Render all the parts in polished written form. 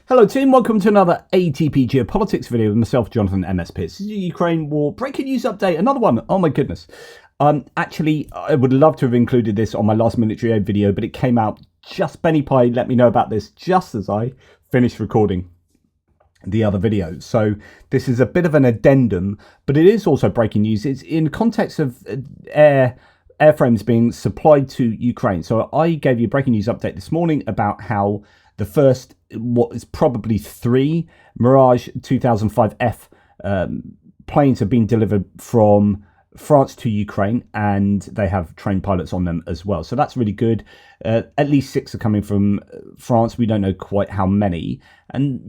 Hello team, welcome to another ATP Geopolitics video with myself, Jonathan, MS Pearce. This is a Ukraine war breaking news update, another one. Oh my goodness. Actually, I would love to have included this on my last military aid video, but it came out just Benny Pie let me know about this just as I finished recording the other video. So this is a bit of an addendum, but it is also breaking news. It's in context of airframes being supplied to Ukraine. So I gave you a breaking news update this morning about how the first, what is probably 3 Mirage 2005F planes have been delivered from France to Ukraine, and they have trained pilots on them as well. So that's really good. At least 6 are coming from France. We don't know quite how many. And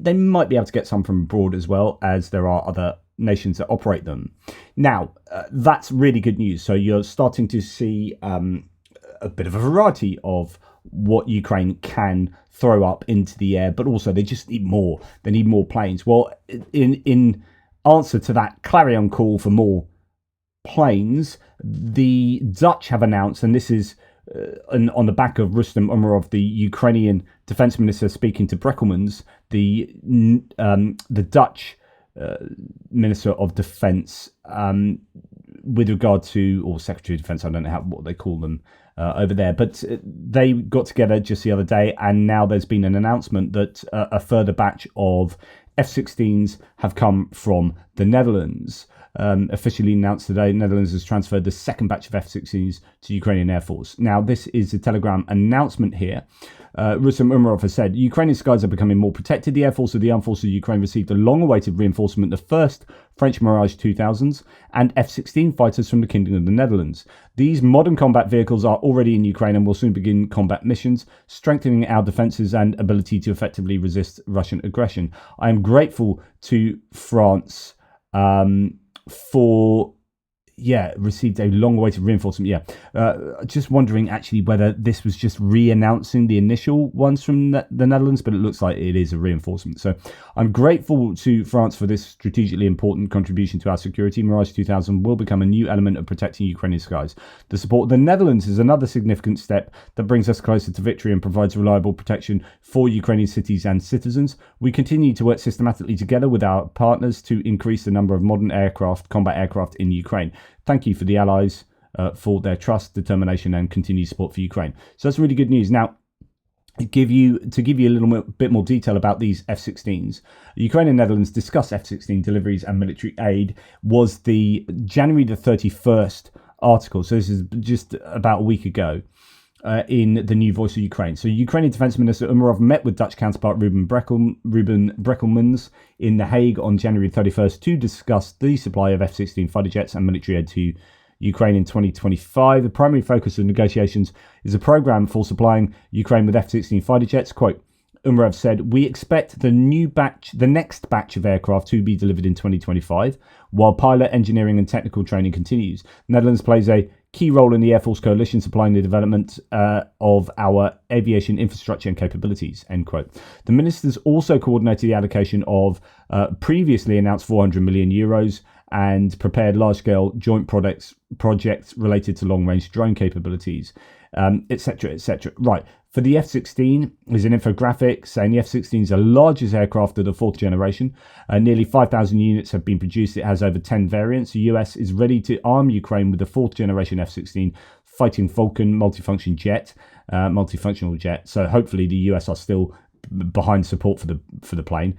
they might be able to get some from abroad as well, as there are other nations that operate them. Now, that's really good news. So you're starting to see a bit of a variety of what Ukraine can throw up into the air, but also they just need more. They need more planes. Well, in answer to that clarion call for more planes, the Dutch have announced, and this is on the back of Rustem Umerov, the Ukrainian defense minister, speaking to Breckelmans, the Dutch Minister of Defense, with regard to, or Secretary of Defense, I don't know what they call them over there, but they got together just the other day, and now there's been an announcement that a further batch of F-16s have come from the Netherlands. Officially announced today, Netherlands has transferred the second batch of F-16s to Ukrainian Air Force. Now, this is a Telegram announcement here. Rustem Umerov has said, Ukrainian skies are becoming more protected. The Air Force of the Armed Forces of Ukraine received a long-awaited reinforcement, the first French Mirage 2000s and F-16 fighters from the Kingdom of the Netherlands. These modern combat vehicles are already in Ukraine and will soon begin combat missions, strengthening our defences and ability to effectively resist Russian aggression. I am grateful to France for received a long-awaited reinforcement. Just wondering actually whether this was just re-announcing the initial ones from the Netherlands, but it looks like it is a reinforcement. So I'm grateful to France for this strategically important contribution to our security. Mirage 2000 will become a new element of protecting Ukrainian skies. The support of the Netherlands is another significant step that brings us closer to victory and provides reliable protection for Ukrainian cities and citizens. We continue to work systematically together with our partners to increase the number of modern combat aircraft in Ukraine. Thank you for the Allies for their trust, determination, and continued support for Ukraine. So that's really good news. Now, to give you a little bit more detail about these F-16s, Ukraine and Netherlands discussed F-16 deliveries and military aid. Was the January the 31st article. So this is just about a week ago. In the new Voice of Ukraine. So Ukrainian Defense Minister Umerov met with Dutch counterpart Ruben Breckelmans in The Hague on January 31st to discuss the supply of F-16 fighter jets and military aid to Ukraine in 2025. The primary focus of negotiations is a program for supplying Ukraine with F-16 fighter jets. Quote, Umerov said, we expect the next batch of aircraft to be delivered in 2025, while pilot engineering and technical training continues. Netherlands plays a key role in the Air Force coalition, supplying the development of our aviation infrastructure and capabilities, end quote. The ministers also coordinated the allocation of previously announced 400 million euros and prepared large-scale joint projects related to long-range drone capabilities, etc., etc. Right. For the F-16, there's an infographic saying the F-16 is the largest aircraft of the 4th generation. Nearly 5,000 units have been produced. It has over 10 variants. The US is ready to arm Ukraine with the 4th generation F-16 Fighting Falcon multifunctional jet. So hopefully the US are still behind support for the plane.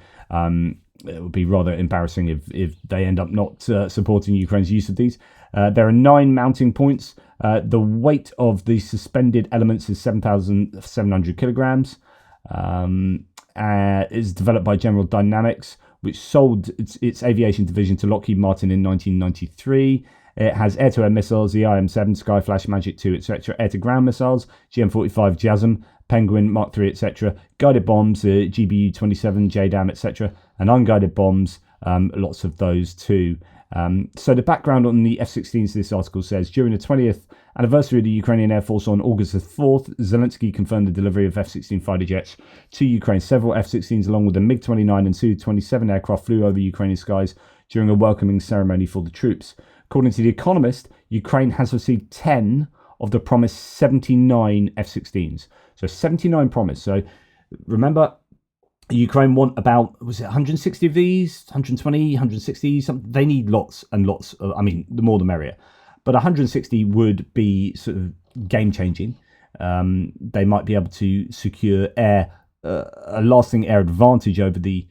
It would be rather embarrassing if they end up not supporting Ukraine's use of these. There are 9 mounting points. The weight of the suspended elements is 7,700 kilograms. Is developed by General Dynamics, which sold its aviation division to Lockheed Martin in 1993. It has air-to-air missiles, the IM-7, Skyflash, Magic 2, etc., air-to-ground missiles, GM-45 JASM, Penguin, Mark 3, etc., guided bombs, GBU-27, JDAM, etc., and unguided bombs, lots of those too. So the background on the F-16s, this article says, during the 20th anniversary of the Ukrainian Air Force on August the 4th, Zelensky confirmed the delivery of F-16 fighter jets to Ukraine. Several F-16s along with the MiG-29 and Su-27 aircraft flew over Ukrainian skies during a welcoming ceremony for the troops. According to The Economist, Ukraine has received 10 of the promised 79 F-16s. So 79 promised. So remember, Ukraine want about, was it 160 of these, 120, 160, something. They need lots and lots of, I mean, the more the merrier. But 160 would be sort of game changing. They might be able to secure a lasting air advantage over the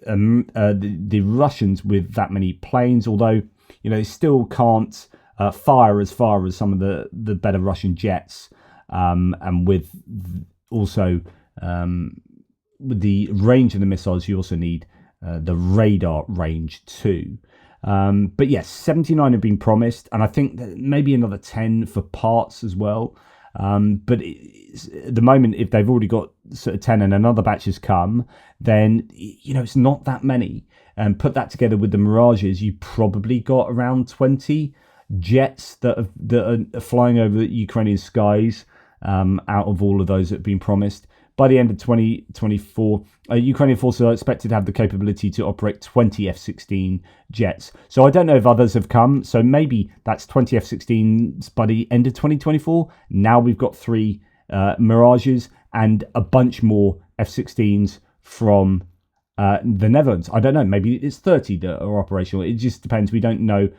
Russians with that many planes, although, they still can't fire as far as some of the better Russian jets, and with also with the range of the missiles, you also need the radar range too. But yes, 79 have been promised, and I think that maybe another 10 for parts as well. But at the moment, if they've already got sort of 10 and another batch has come, then, it's not that many. And put that together with the Mirages, you probably got around 20 jets that are flying over Ukrainian skies, out of all of those that have been promised. By the end of 2024, Ukrainian forces are expected to have the capability to operate 20 F-16 jets. So I don't know if others have come. So maybe that's 20 F-16s by the end of 2024. Now we've got 3 Mirages and a bunch more F-16s from the Netherlands. I don't know. Maybe it's 30 that are operational. It just depends. We don't know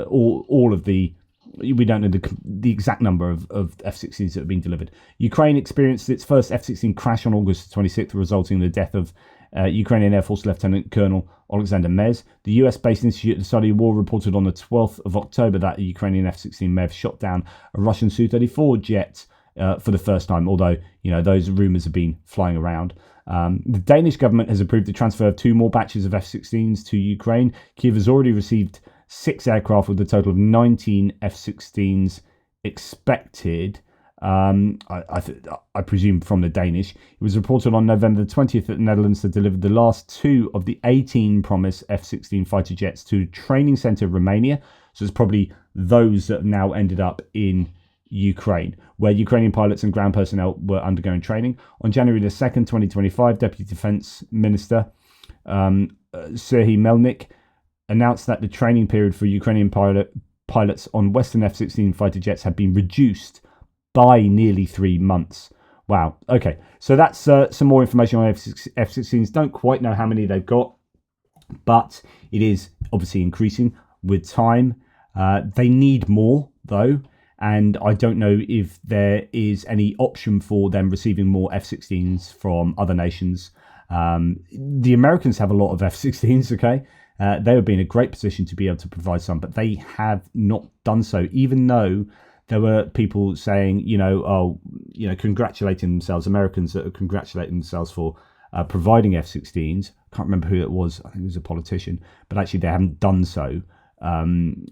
all of the... We don't know the exact number of F-16s that have been delivered. Ukraine experienced its first F-16 crash on August 26th, resulting in the death of Ukrainian Air Force Lieutenant Colonel Alexander Mez. The US-based Institute of Study of War reported on the 12th of October that a Ukrainian F-16 may have shot down a Russian Su-34 jet for the first time, although those rumours have been flying around. The Danish government has approved the transfer of 2 more batches of F-16s to Ukraine. Kyiv has already received 6 aircraft with a total of 19 F-16s expected. I presume from the Danish. It was reported on November the 20th that the Netherlands had delivered the last 2 of the 18 promised F-16 fighter jets to a training centre in Romania. So it's probably those that have now ended up in Ukraine, where Ukrainian pilots and ground personnel were undergoing training. On January the 2nd, 2025, Deputy Defence Minister Serhiy Melnik announced that the training period for Ukrainian pilots on Western F-16 fighter jets had been reduced by nearly 3 months. Wow. Okay, so that's some more information on F-16s. Don't quite know how many they've got, but it is obviously increasing with time. They need more, though, and I don't know if there is any option for them receiving more F-16s from other nations. The Americans have a lot of F-16s, okay? They would be in a great position to be able to provide some, but they have not done so, even though there were people saying, congratulating themselves, Americans that are congratulating themselves for providing F-16s. Can't remember who it was. I think it was a politician, but actually they haven't done so,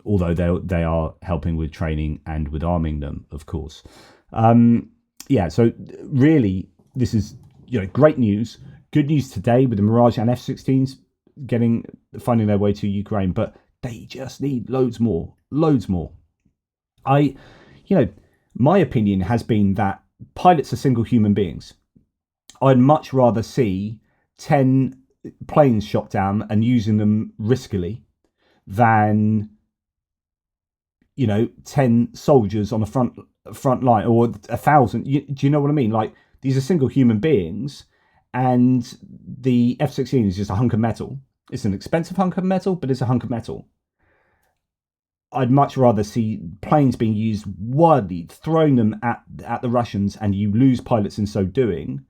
although they are helping with training and with arming them, of course. So really, this is great news. Good news today with the Mirage and F-16s finding their way to Ukraine, but they just need loads more. My opinion has been that pilots are single human beings. I'd much rather see 10 planes shot down and using them riskily than 10 soldiers on the front line, or 1,000. Do you know what I mean? Like, these are single human beings, and the F-16 is just a hunk of metal. It's an expensive hunk of metal, but it's a hunk of metal. I'd much rather see planes being used widely, throwing them at the Russians, and you lose pilots in so doing,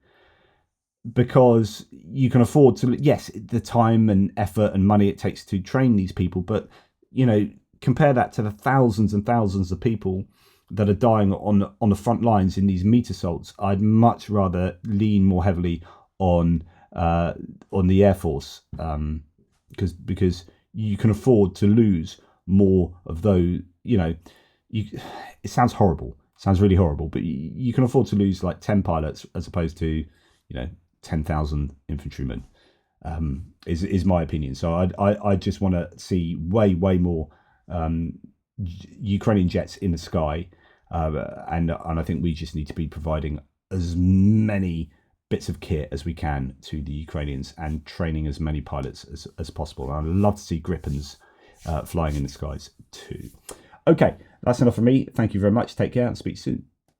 because you can afford to, yes, the time and effort and money it takes to train these people, but, compare that to the thousands and thousands of people that are dying on the front lines in these meat assaults. I'd much rather lean more heavily on the Air Force, because you can afford to lose more of those. It sounds horrible, sounds really horrible, but you can afford to lose like 10 pilots as opposed to 10,000 infantrymen, is my opinion. So I just want to see way more Ukrainian jets in the sky, and I think we just need to be providing as many bits of kit as we can to the Ukrainians and training as many pilots as possible. And I'd love to see Gripens flying in the skies too. Okay, that's enough for me. Thank you very much. Take care and speak soon.